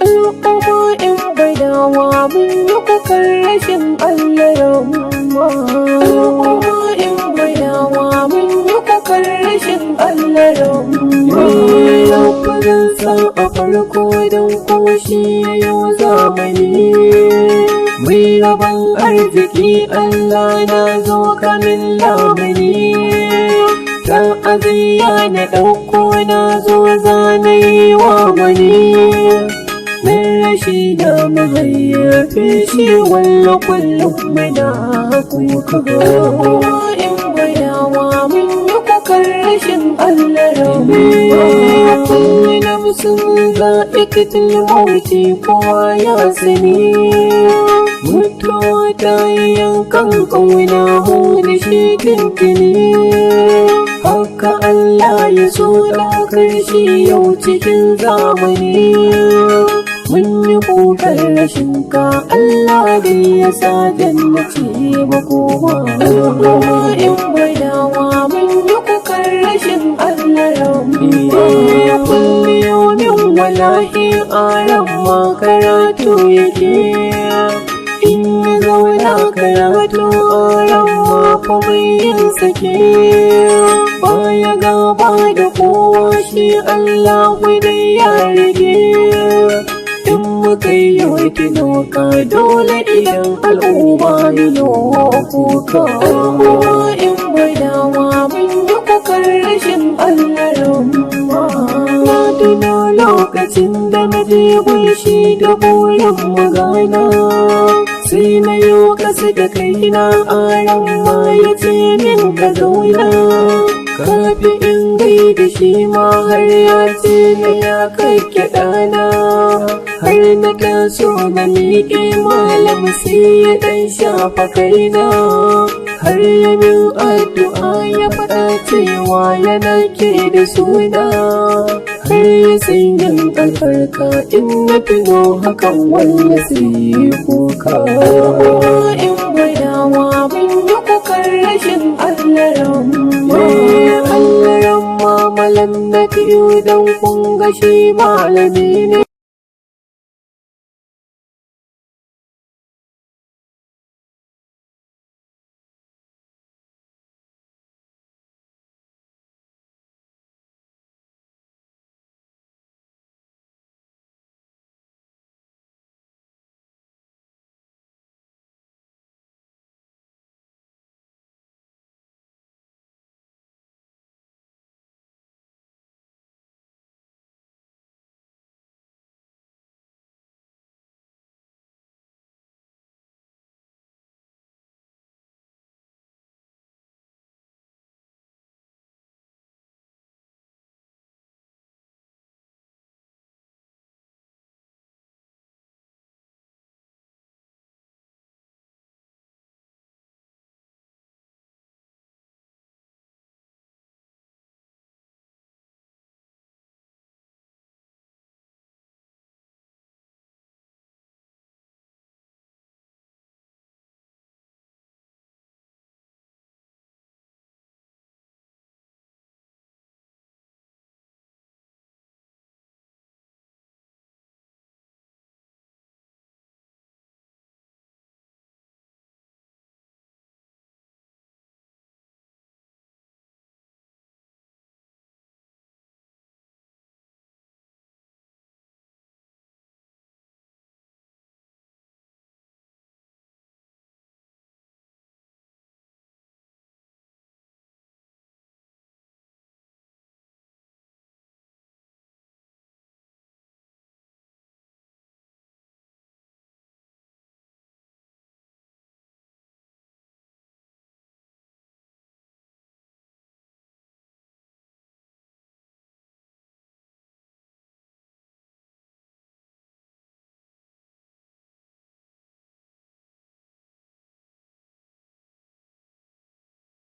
al'umma in badawa mun yi kukan rashin Allah ramma. Al'umma in badawa mun yi kukan rashin Allah ramma. Lafazin sa a farko don kuma shi yayo zamani. Mai rabon arziki Allah na zo kamin lamuni. Ta aziya na ɗauko na zo zanayi wa wani. Min rashi da mahaifi shi walla kullum muna kuka. In bayawa mun yi kukan rashin Allah ramma. Kulli nafsin za'iqatul mauti kowa ya sani. Mutuwa ta yi yankan ƙauna mu da shi tuntuni. Haka Allah ya so ɗaukar shi yau cikin zamani. Mun yi kukan rashin ka Allah dai ya sa jannaci makoma. In badawa mun yi kukan rashin Allah ramma. Kulli yawmin wallahi a ramma karatu yake. In ya zauna karatu a ramma fa bai yin sake. Baya gaba da kowa shi Allah dai ya rage. In muka yi wata doka dole idan al'umma mino kuka. In badawa mun yi kukan rashin Allah ramma. Na tuna lokacin da na je gunshi da burin magana. Sai na yi kasa da kaina a ramma ya ce min ka zauna. Kafi in gaida shi ma har ya ce na ya kake ɗana. Har na taso na miƙe malam sai ya ɗan shafa kaina. Har ya min addu'a ya faɗa cewa yana ke da suna. Har ya sanyin albarka in na tuno hakan wanda sai kuka. In badawa mun yi kukan rashin Allah ramma. Allah ramma malam na biyu don kun ga shi malami ne.